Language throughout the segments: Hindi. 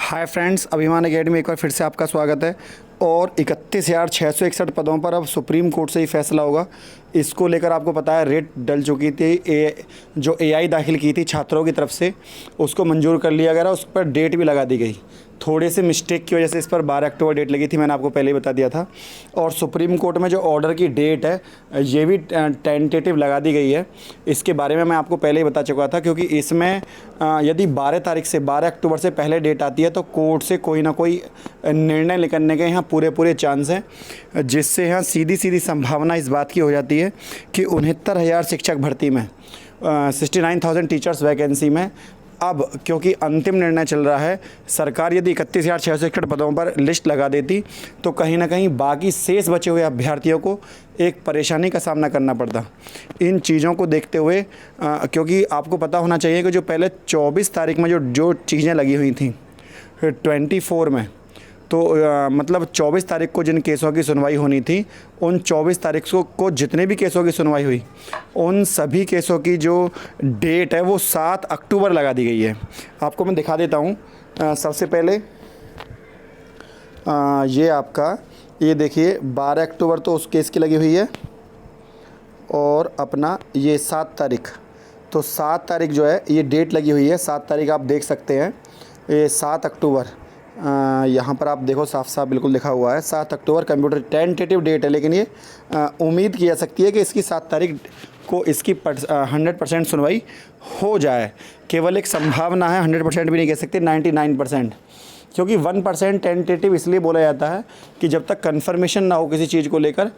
हाय फ्रेंड्स, अभिमान एकेडमी में एक बार फिर से आपका स्वागत है। और 31,661 पदों पर अब सुप्रीम कोर्ट से ही फैसला होगा। इसको लेकर आपको पता है रेट डल चुकी थी। जो एआई दाखिल की थी छात्रों की तरफ से, उसको मंजूर कर लिया गया। उस पर डेट भी लगा दी गई। थोड़े से मिस्टेक की वजह से इस पर 12 अक्टूबर डेट लगी थी, मैंने आपको पहले ही बता दिया था। और सुप्रीम कोर्ट में जो ऑर्डर की डेट है ये भी टेंटेटिव लगा दी गई है। इसके बारे में मैं आपको पहले ही बता चुका था, क्योंकि इसमें यदि 12 तारीख से 12 अक्टूबर से पहले डेट आती है तो कोर्ट से कोई ना कोई निर्णय निकलने के यहाँ पूरे चांस हैं, जिससे यहाँ सीधी संभावना इस बात की हो जाती है कि 69,000 शिक्षक भर्ती में 69,000 टीचर्स वैकेंसी में अब, क्योंकि अंतिम निर्णय चल रहा है, सरकार यदि 31,661 पदों पर लिस्ट लगा देती तो कहीं ना कहीं बाकी शेष बचे हुए अभ्यर्थियों को एक परेशानी का सामना करना पड़ता। इन चीज़ों को देखते हुए क्योंकि आपको पता होना चाहिए कि जो पहले 24 तारीख में जो चीज़ें लगी हुई थी 24 में, तो मतलब 24 तारीख को जिन केसों की सुनवाई होनी थी, उन 24 तारीख को जितने भी केसों की सुनवाई हुई, उन सभी केसों की जो डेट है वो 7 अक्टूबर लगा दी गई है। आपको मैं दिखा देता हूँ। सबसे पहले ये आपका ये देखिए 12 अक्टूबर तो उस केस की लगी हुई है, और अपना ये 7 तारीख, तो 7 तारीख जो है ये डेट लगी हुई है। 7 तारीख आप देख सकते हैं, ये 7 अक्टूबर यहाँ पर आप देखो साफ बिल्कुल लिखा हुआ है 7 अक्टूबर कंप्यूटर टेंटेटिव डेट है। लेकिन ये उम्मीद की जा सकती है कि इसकी 7 तारीख को इसकी 100% सुनवाई हो जाए। केवल एक संभावना है, 100% भी नहीं कह सकते, 99%। क्योंकि 1% टेंटेटिव इसलिए बोला जाता है कि जब तक कन्फर्मेशन ना हो किसी चीज़ को लेकर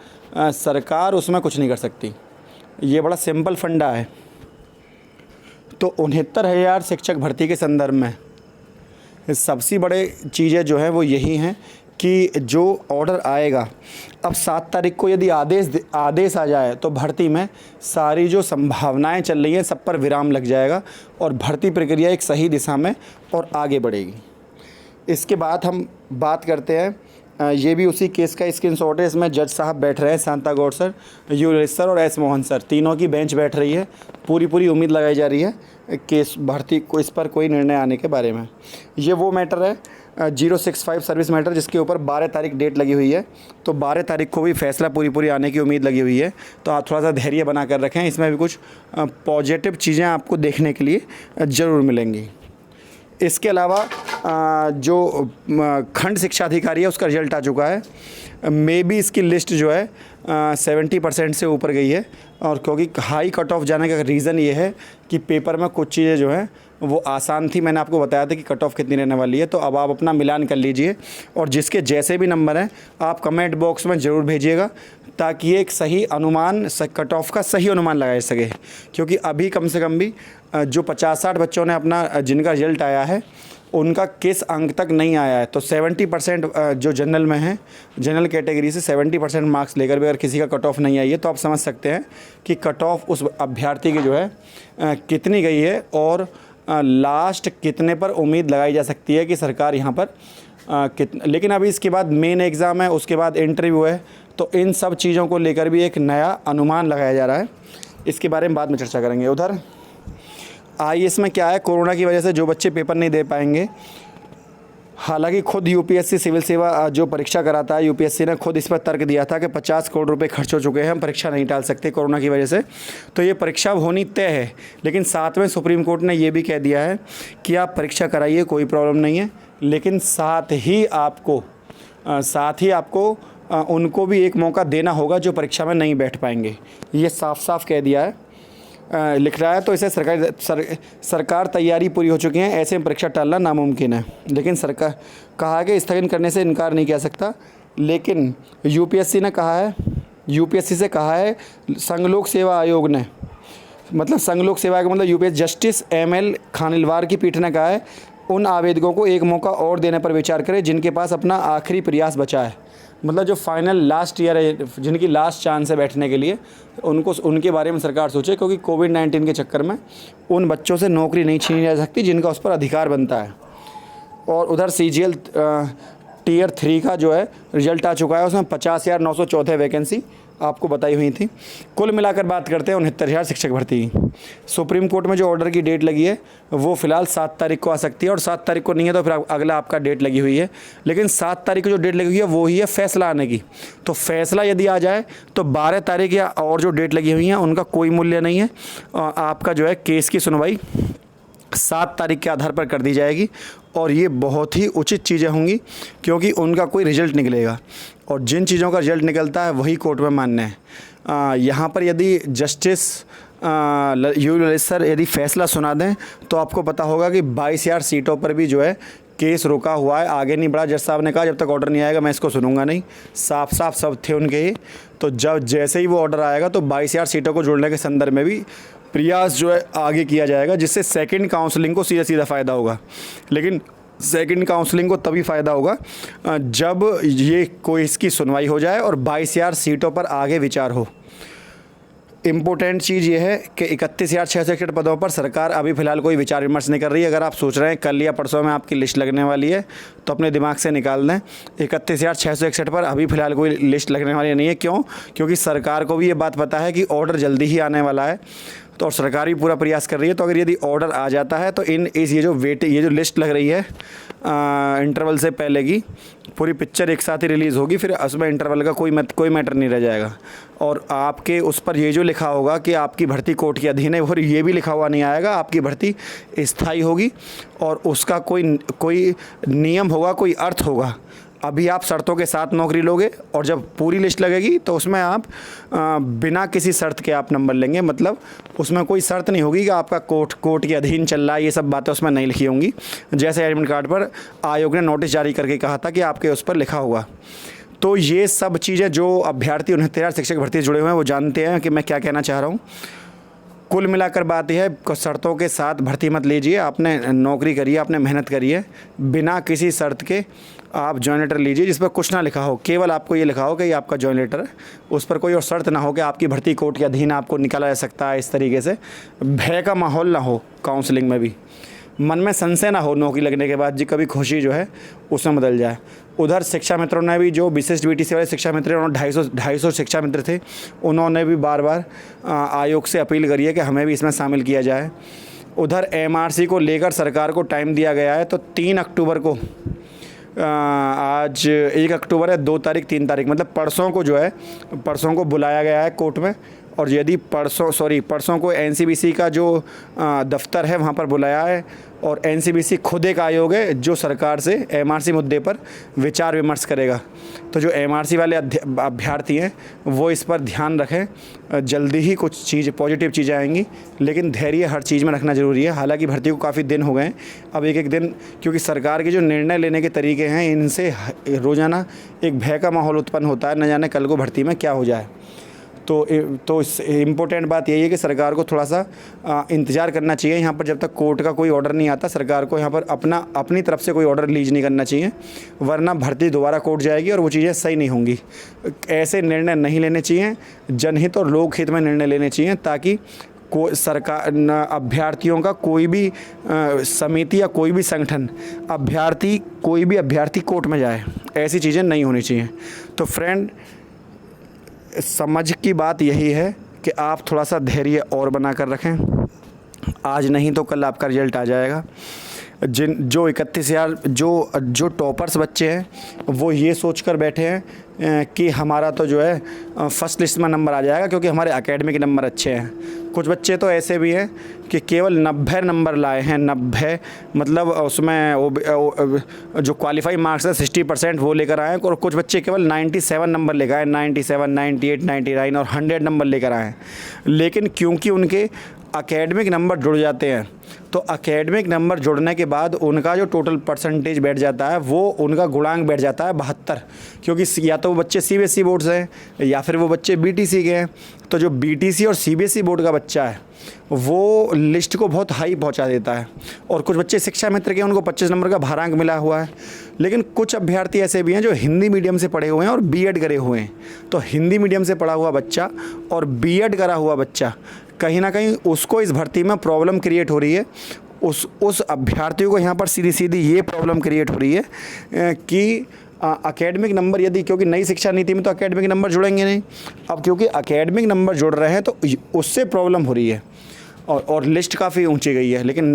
सरकार उसमें कुछ नहीं कर सकती। ये बड़ा सिंपल फंडा है। तो 69,000 शिक्षक भर्ती के संदर्भ में सबसे बड़े चीज़ें जो है वो यही हैं कि जो ऑर्डर आएगा अब 7 तारीख को, यदि आदेश आ जाए तो भर्ती में सारी जो संभावनाएं चल रही हैं सब पर विराम लग जाएगा और भर्ती प्रक्रिया एक सही दिशा में और आगे बढ़ेगी। इसके बाद हम बात करते हैं, ये भी उसी केस का स्क्रीनशॉट है। इसमें जज साहब बैठ रहे हैं, शांता गौड़ सर, यूरेश सर और एस मोहन सर, तीनों की बेंच बैठ रही है। पूरी उम्मीद लगाई जा रही है केस भर्ती को, इस पर कोई निर्णय आने के बारे में। ये वो मैटर है 065 सर्विस मैटर, जिसके ऊपर 12 तारीख डेट लगी हुई है। तो 12 तारीख को भी फैसला पूरी आने की उम्मीद लगी हुई है। तो आप थोड़ा सा धैर्य बना कर रखें, इसमें भी कुछ पॉजिटिव चीज़ें आपको देखने के लिए ज़रूर मिलेंगी। इसके अलावा जो खंड शिक्षा अधिकारी है उसका रिजल्ट आ चुका है। मे बी इसकी लिस्ट जो है 70% से ऊपर गई है। और क्योंकि हाई कट ऑफ जाने का रीज़न ये है कि पेपर में कुछ चीज़ें जो हैं वो आसान थी। मैंने आपको बताया था कि कट ऑफ कितनी रहने वाली है। तो अब आप अपना मिलान कर लीजिए, और जिसके जैसे भी नंबर हैं आप कमेंट बॉक्स में ज़रूर भेजिएगा, ताकि एक सही अनुमान, कट ऑफ का सही अनुमान लगाया सके। क्योंकि अभी कम से कम भी जो 50-60 बच्चों ने अपना जिनका रिजल्ट आया है उनका किस अंक तक नहीं आया है। तो 70% जो जनरल में है, जनरल कैटेगरी से 70% मार्क्स लेकर भी अगर किसी का कट ऑफ नहीं आई है, तो आप समझ सकते हैं कि कट ऑफ उस अभ्यर्थी की जो है कितनी गई है, और लास्ट कितने पर उम्मीद लगाई जा सकती है कि सरकार यहाँ पर लेकिन अभी इसके बाद मेन एग्ज़ाम है, उसके बाद इंटरव्यू है। तो इन सब चीज़ों को लेकर भी एक नया अनुमान लगाया जा रहा है। इसके बारे में बाद में चर्चा करेंगे। उधर आईएएस में क्या है, कोरोना की वजह से जो बच्चे पेपर नहीं दे पाएंगे, हालांकि खुद यूपीएससी सिविल सेवा जो परीक्षा कराता है, यूपीएससी ने खुद इस पर तर्क दिया था कि 50 करोड़ रुपए खर्च हो चुके हैं, हम परीक्षा नहीं टाल सकते कोरोना की वजह से। तो ये परीक्षा होनी तय है। लेकिन साथ में सुप्रीम कोर्ट ने ये भी कह दिया है कि आप परीक्षा कराइए, कोई प्रॉब्लम नहीं है, लेकिन साथ ही आपको उनको भी एक मौका देना होगा जो परीक्षा में नहीं बैठ पाएंगे। ये साफ कह दिया है, लिख रहा है। तो इसे सरकार तैयारी पूरी हो चुकी है, ऐसे में परीक्षा टालना नामुमकिन है। लेकिन सरकार कहा है कि स्थगन करने से इनकार नहीं किया सकता। लेकिन यूपीएससी से कहा है संघ लोक सेवा आयोग ने, मतलब संघ लोक सेवा का मतलब यूपीएस जस्टिस ML खानिलवार की पीठ ने कहा है उन आवेदकों को एक मौका और देने पर विचार करें जिनके पास अपना आखिरी प्रयास बचा है। मतलब जो फाइनल लास्ट ईयर है, जिनकी लास्ट चांस है बैठने के लिए, उनके बारे में सरकार सोचे। क्योंकि कोविड-19 के चक्कर में उन बच्चों से नौकरी नहीं छीनी जा सकती जिनका उस पर अधिकार बनता है। और उधर CGL Tier 3 का जो है रिजल्ट आ चुका है, उसमें 50,914 वैकेंसी आपको बताई हुई थी। कुल मिलाकर बात करते हैं 69,000 शिक्षक भर्ती की। सुप्रीम कोर्ट में जो ऑर्डर की डेट लगी है वो फ़िलहाल 7 तारीख को आ सकती है, और 7 तारीख को नहीं है तो फिर अगला आपका डेट लगी हुई है। लेकिन 7 तारीख को जो डेट लगी हुई है वो ही है फैसला आने की। तो फैसला यदि आ जाए तो 12 तारीख या और जो डेट लगी हुई हैं उनका कोई मूल्य नहीं है। आपका जो है केस की सुनवाई 7 तारीख के आधार पर कर दी जाएगी, और ये बहुत ही उचित चीज़ें होंगी क्योंकि उनका कोई रिजल्ट निकलेगा, और जिन चीज़ों का रिजल्ट निकलता है वही कोर्ट में मान्य है। यहाँ पर यदि जस्टिस यू ललित सर यदि फैसला सुना दें तो आपको पता होगा कि 22,000 सीटों पर भी जो है केस रुका हुआ है, आगे नहीं बढ़ा। जज साहब ने कहा जब तक ऑर्डर नहीं आएगा मैं इसको सुनूंगा नहीं, साफ साफ सब थे उनके ही। तो जब जैसे ही वो ऑर्डर आएगा तो 22,000 सीटों को जोड़ने के संदर्भ में भी प्रयास जो है आगे किया जाएगा, जिससे सेकंड काउंसलिंग को सीधा सीधा फ़ायदा होगा। लेकिन सेकंड काउंसलिंग को तभी फ़ायदा होगा जब ये कोई इसकी सुनवाई हो जाए और 22,000 सीटों पर आगे विचार हो। इम्पोर्टेंट चीज़ ये है कि 31,661 पदों पर सरकार अभी फ़िलहाल कोई विचार विमर्श नहीं कर रही है। अगर आप सोच रहे हैं कल या परसों में आपकी लिस्ट लगने वाली है तो अपने दिमाग से निकाल दें। 31,661 पर अभी फ़िलहाल कोई लिस्ट लगने वाली नहीं है। क्यों? क्योंकि सरकार को भी ये बात पता है कि ऑर्डर जल्दी ही आने वाला है, तो और सरकार भी पूरा प्रयास कर रही है। तो अगर यदि ऑर्डर आ जाता है तो ये जो लिस्ट लग रही है इंटरवल से पहले की पूरी पिक्चर एक साथ ही रिलीज़ होगी, फिर उसमें इंटरवल का कोई मैटर नहीं रह जाएगा। और आपके उस पर ये जो लिखा होगा कि आपकी भर्ती कोर्ट के अधीन है, और ये भी लिखा हुआ नहीं आएगा आपकी भर्ती स्थायी होगी, और उसका कोई नियम होगा, कोई अर्थ होगा। अभी आप शर्तों के साथ नौकरी लोगे, और जब पूरी लिस्ट लगेगी तो उसमें आप बिना किसी शर्त के आप नंबर लेंगे। मतलब उसमें कोई शर्त नहीं होगी कि आपका कोर्ट के अधीन चल रहा है, ये सब बातें उसमें नहीं लिखी होंगी। जैसे एडमिट कार्ड पर आयोग ने नोटिस जारी करके कहा था कि आपके उस पर लिखा होगा। तो ये सब चीज़ें जो अभ्यर्थी 69,000 शिक्षक भर्ती से जुड़े हुए हैं वो जानते हैं कि मैं क्या कहना चाह रहा हूँ। कुल मिलाकर बात यह है, शर्तों के साथ भर्ती मत लीजिए। आपने नौकरी करिए, आपने मेहनत करिए, बिना किसी शर्त के आप जॉइन लेटर लीजिए जिस पर कुछ ना लिखा हो, केवल आपको ये लिखा हो कि ये आपका जॉइन लेटर है। उस पर कोई और शर्त ना हो कि आपकी भर्ती कोर्ट के अधीन आपको निकाला जा सकता है। इस तरीके से भय का माहौल ना हो, काउंसलिंग में भी मन में संशय ना हो नौकरी लगने के बाद जी कभी खुशी जो है उसमें बदल जाए। उधर शिक्षा मित्रों ने भी, जो विशिष्ट बीटीसी वाले शिक्षा मित्र, उन्होंने 250 शिक्षा मित्र थे, उन्होंने भी बार बार आयोग से अपील करी है कि हमें भी इसमें शामिल किया जाए। उधर एमआरसी को लेकर सरकार को टाइम दिया गया है, तो 3 अक्टूबर को, आज 1 अक्टूबर है, 2 तारीख 3 तारीख मतलब परसों को जो है, परसों को बुलाया गया है कोर्ट में। और यदि परसों को एनसीबीसी का जो दफ्तर है वहाँ पर बुलाया है, और एनसीबीसी खुद एक आयोग है जो सरकार से एमआरसी मुद्दे पर विचार विमर्श करेगा। तो जो एमआरसी वाले अभ्यर्थी हैं वो इस पर ध्यान रखें। जल्दी ही कुछ पॉजिटिव चीज़ें आएंगी, लेकिन धैर्य हर चीज़ में रखना ज़रूरी है। हालांकि भर्ती को काफ़ी दिन हो गए हैं, अब एक दिन, क्योंकि सरकार के जो निर्णय लेने के तरीके हैं इनसे रोज़ाना एक भय का माहौल उत्पन्न होता है, न जाने कल को भर्ती में क्या हो जाए। तो इम्पोर्टेंट बात यही है कि सरकार को थोड़ा सा इंतज़ार करना चाहिए। यहाँ पर जब तक कोर्ट का कोई ऑर्डर नहीं आता, सरकार को यहाँ पर अपनी तरफ से कोई ऑर्डर रिलीज नहीं करना चाहिए, वरना भर्ती दोबारा कोर्ट जाएगी और वो चीज़ें सही नहीं होंगी। ऐसे निर्णय नहीं लेने चाहिए, जनहित और लोक हित में निर्णय लेने चाहिए, ताकि सरकार अभ्यर्थियों का कोई भी समिति या कोई भी संगठन कोई भी अभ्यर्थी कोर्ट में जाए, ऐसी चीज़ें नहीं होनी चाहिए। तो फ्रेंड, समझ की बात यही है कि आप थोड़ा सा धैर्य और बना कर रखें। आज नहीं तो कल आपका रिजल्ट आ जाएगा। जो 31,000 जो टॉपर्स बच्चे हैं वो ये सोच कर बैठे हैं कि हमारा तो जो है फर्स्ट लिस्ट में नंबर आ जाएगा क्योंकि हमारे एकेडमिक नंबर अच्छे हैं। कुछ बच्चे तो ऐसे भी हैं कि केवल 90 नंबर लाए हैं। 90 मतलब उसमें जो क्वालिफाई मार्क्स है 60% वो लेकर आए हैं, और कुछ बच्चे केवल 97 नंबर लेकर आए, 97, 98, 99 और 100 नंबर लेकर आए हैं। लेकिन क्योंकि उनके एकेडमिक नंबर जुड़ जाते हैं, तो एकेडमिक नंबर जुड़ने के बाद उनका जो टोटल परसेंटेज बैठ जाता है वो उनका गुणांक बैठ जाता है 72, क्योंकि या तो वो बच्चे सीबीएसई बोर्ड से हैं या फिर वो बच्चे बीटीसी के हैं। तो जो बीटीसी और सीबीएसई बोर्ड का बच्चा है वो लिस्ट को बहुत हाई पहुंचा देता है, और कुछ बच्चे शिक्षा मित्र के उनको 25 नंबर का भारांक मिला हुआ है। लेकिन कुछ अभ्यर्थी ऐसे भी हैं जो हिंदी मीडियम से पढ़े हुए हैं और बीएड करे हुए हैं। तो हिंदी मीडियम से पढ़ा हुआ बच्चा और बीएड करा हुआ बच्चा, कहीं ना कहीं उसको इस भर्ती में प्रॉब्लम क्रिएट हो रही है। उस अभ्यर्थियों को यहाँ पर सीधी सीधी ये प्रॉब्लम क्रिएट हो रही है कि एकेडमिक नंबर यदि, क्योंकि नई शिक्षा नीति में तो एकेडमिक नंबर जुड़ेंगे नहीं, अब क्योंकि एकेडमिक नंबर जुड़ रहे हैं तो उससे प्रॉब्लम हो रही है और लिस्ट काफ़ी ऊंची गई है। लेकिन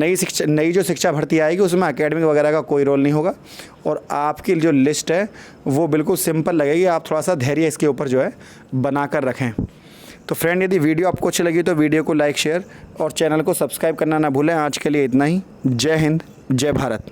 नई जो शिक्षा भर्ती आएगी उसमें एकेडमिक वगैरह का कोई रोल नहीं होगा और आपकी जो लिस्ट है वो बिल्कुल सिंपल लगेगी। आप थोड़ा सा धैर्य इसके ऊपर जो है बना कर रखें। तो फ्रेंड, यदि वीडियो आपको अच्छी लगी तो वीडियो को लाइक, शेयर और चैनल को सब्सक्राइब करना ना भूलें। आज के लिए इतना ही। जय हिंद, जय भारत।